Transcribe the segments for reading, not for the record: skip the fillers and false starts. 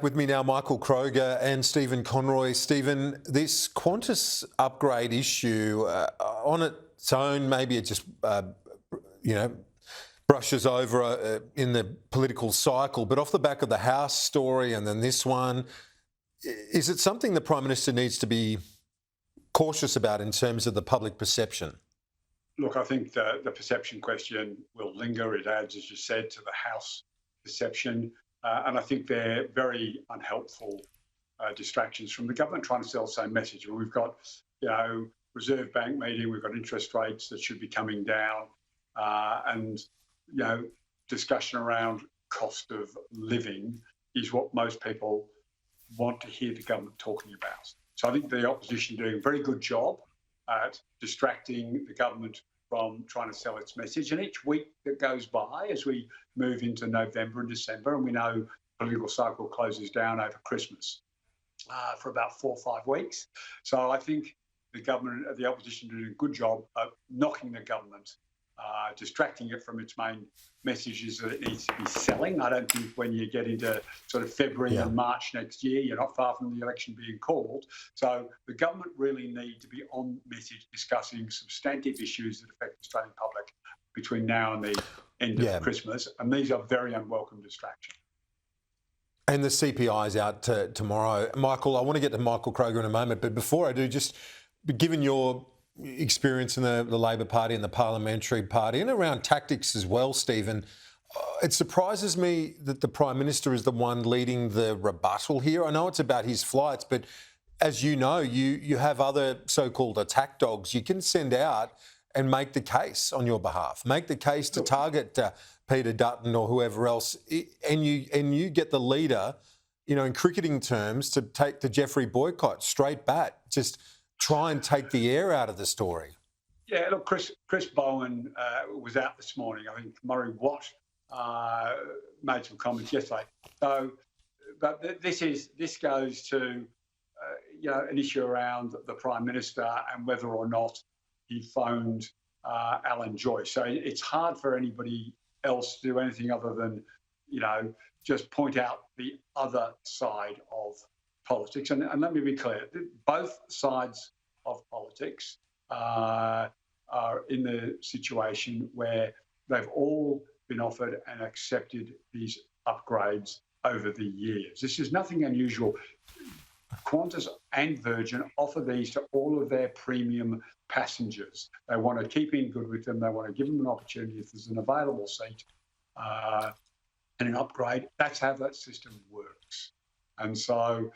With me now, Michael Kroger and Stephen Conroy. Stephen, this Qantas upgrade issue on its own, maybe it just, brushes over in the political cycle, but off the back of the House story and then this one, is it something the Prime Minister needs to be cautious about in terms of the public perception? Look, I think the perception question will linger. It adds, as you said, to the House perception. And I think they're very unhelpful distractions from the government trying to sell the same message. Well, we've got, Reserve Bank meeting, we've got interest rates that should be coming down, and, discussion around cost of living is what most people want to hear the government talking about. So I think the opposition doing a very good job at distracting the government from trying to sell its message. And each week that goes by as we move into November and December, and we know the political cycle closes down over Christmas for about 4 or 5 weeks. So I think the opposition doing a good job of knocking the government, distracting it from its main messages that it needs to be selling. I don't think when you get into sort of February and March next year, you're not far from the election being called. So the government really need to be on message discussing substantive issues that affect the Australian public between now and the end of Christmas. And these are very unwelcome distractions. And the CPI is out tomorrow. Michael, I want to get to Michael Kroger in a moment, but before I do, just given your experience in the Labor Party and the Parliamentary Party and around tactics as well, Stephen, it surprises me that the Prime Minister is the one leading the rebuttal here. I know it's about his flights, but as you know, you have other so-called attack dogs you can send out and make the case on your behalf, make the case to target Peter Dutton or whoever else, and you get the leader, in cricketing terms, to take the Jeffrey Boycott straight bat, just try and take the air out of the story. Yeah, look, Chris Bowen was out this morning. I think Murray Watt made some comments yesterday. So, but this goes to an issue around the Prime Minister and whether or not he phoned Alan Joyce. So it's hard for anybody else to do anything other than just point out the other side of politics. And let me be clear, both sides of politics are in the situation where they've all been offered and accepted these upgrades over the years. This is nothing unusual. Qantas and Virgin offer these to all of their premium passengers. They want to keep in good with them. They want to give them an opportunity if there's an available seat and an upgrade. That's how that system works. And so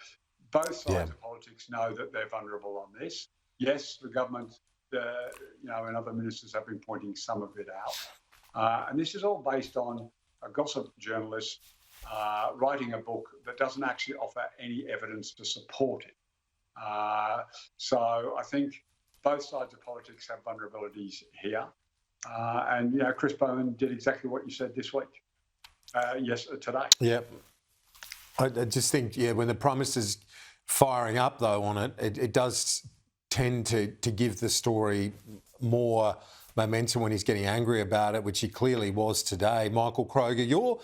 both sides of politics know that they're vulnerable on this. Yes, the government, and other ministers have been pointing some of it out. And this is all based on a gossip journalist writing a book that doesn't actually offer any evidence to support it. So I think both sides of politics have vulnerabilities here. And Chris Bowen did exactly what you said this week. Today. Yeah. I just think, when the Prime Minister's firing up, though, on it, it does tend to give the story more momentum when he's getting angry about it, which he clearly was today. Michael Kroger, your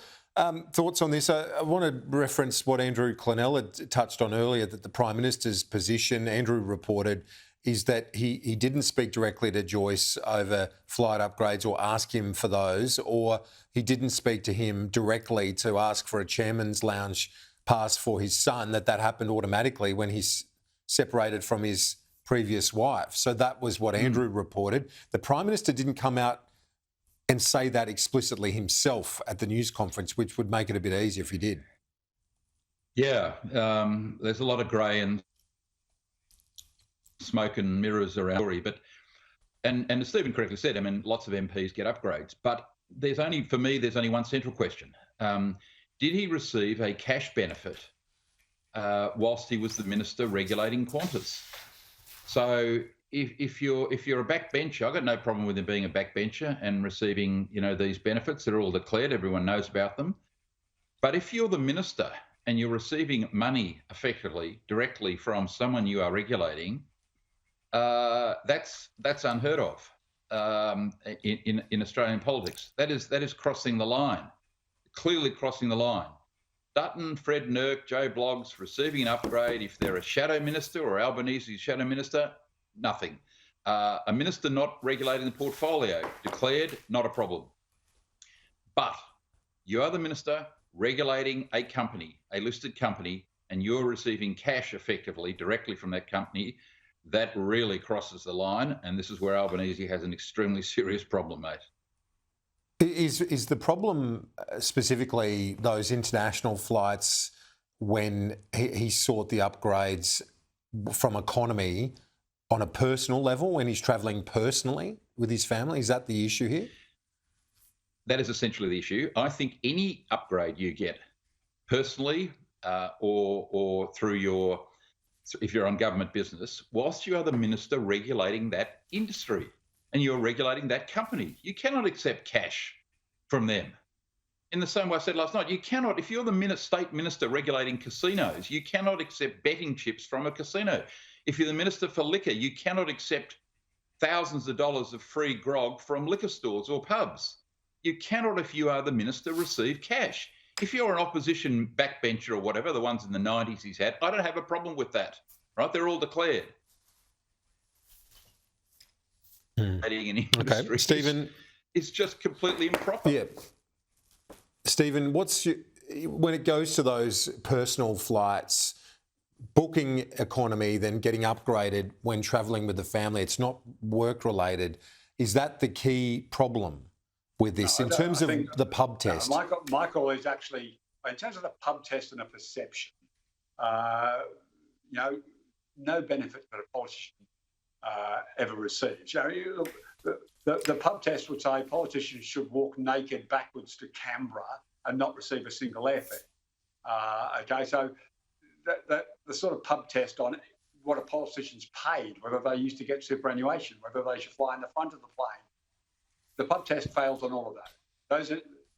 thoughts on this? I want to reference what Andrew Clennell had touched on earlier, that the Prime Minister's position, Andrew reported, is that he didn't speak directly to Joyce over flight upgrades or ask him for those, or he didn't speak to him directly to ask for a chairman's lounge pass for his son, that happened automatically when he's separated from his previous wife. So that was what Andrew reported. The Prime Minister didn't come out and say that explicitly himself at the news conference, which would make it a bit easier if he did. Yeah, there's a lot of grey and smoke and mirrors around the story, but and as Stephen correctly said, I mean, lots of MPs get upgrades, but there's only one central question. Did he receive a cash benefit whilst he was the minister regulating Qantas? So if you're a backbencher, I've got no problem with him being a backbencher and receiving these benefits that are all declared, everyone knows about them. But if you're the minister and you're receiving money effectively directly from someone you are regulating, that's unheard of in Australian politics. That is crossing the line, clearly crossing the line. Dutton, Fred Nurk, Joe Bloggs receiving an upgrade if they're a shadow minister or Albanese's shadow minister? Nothing. A minister not regulating the portfolio, declared, not a problem. But you are the minister regulating a company, a listed company, and you're receiving cash effectively directly from that company. That really crosses the line, and this is where Albanese has an extremely serious problem, mate. Is the problem specifically those international flights when he sought the upgrades from economy on a personal level when he's travelling personally with his family? Is that the issue here? That is essentially the issue. I think any upgrade you get personally or through your, if you're on government business, whilst you are the minister regulating that industry and you're regulating that company, you cannot accept cash from them. In the same way I said last night, you cannot, if you're the state minister regulating casinos, you cannot accept betting chips from a casino. If you're the minister for liquor, you cannot accept thousands of dollars of free grog from liquor stores or pubs. You cannot, if you are the minister, receive cash. If you're an opposition backbencher or whatever, the ones in the 90s he's had, I don't have a problem with that, right? They're all declared. Okay, Stephen. It's just completely improper. Yeah. Stephen, when it goes to those personal flights, booking economy, then getting upgraded when travelling with the family, it's not work-related. Is that the key problem with this in terms of the pub test? Michael is actually, in terms of the pub test and a perception, no benefit that a politician ever receives. The pub test would say politicians should walk naked backwards to Canberra and not receive a single airfare. Okay, so the sort of pub test on what a politician's paid, whether they used to get superannuation, whether they should fly in the front of the plane, the pub test fails on all of that.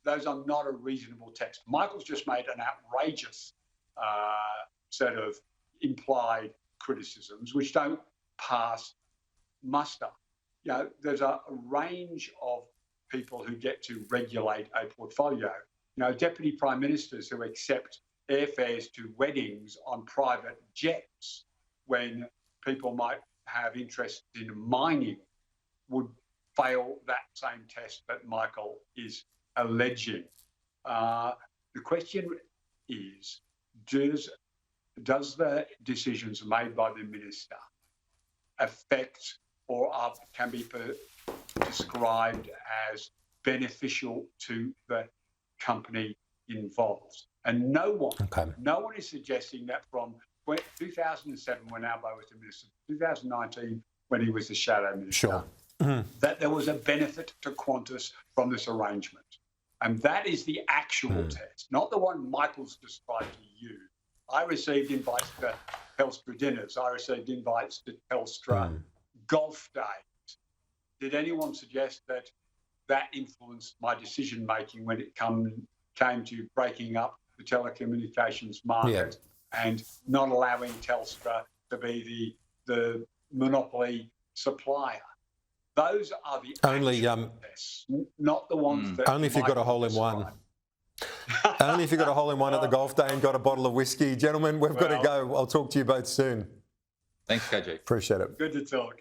Those are not a reasonable test. Michael's just made an outrageous set of implied criticisms which don't pass muster. There's a range of people who get to regulate a portfolio. Deputy Prime Ministers who accept airfares to weddings on private jets when people might have interest in mining would fail that same test that Michael is alleging. The question is, does the decisions made by the minister affect or can be described as beneficial to the company involved? And no one is suggesting that from 2007 when Albo was the minister, 2019 when he was the shadow minister, that there was a benefit to Qantas from this arrangement. And that is the actual test, not the one Michael's described to you. I received invites to Telstra dinners. I received invites to Telstra golf days. Did anyone suggest that influenced my decision-making when it came to breaking up the telecommunications market and not allowing Telstra to be the monopoly supplier? Those are the only tests, not the ones that only if you got a hole in one. Only if you got a hole in one at the golf day and got a bottle of whiskey. Gentlemen, we've got to go. I'll talk to you both soon. Thanks, KG. Appreciate it. Good to talk.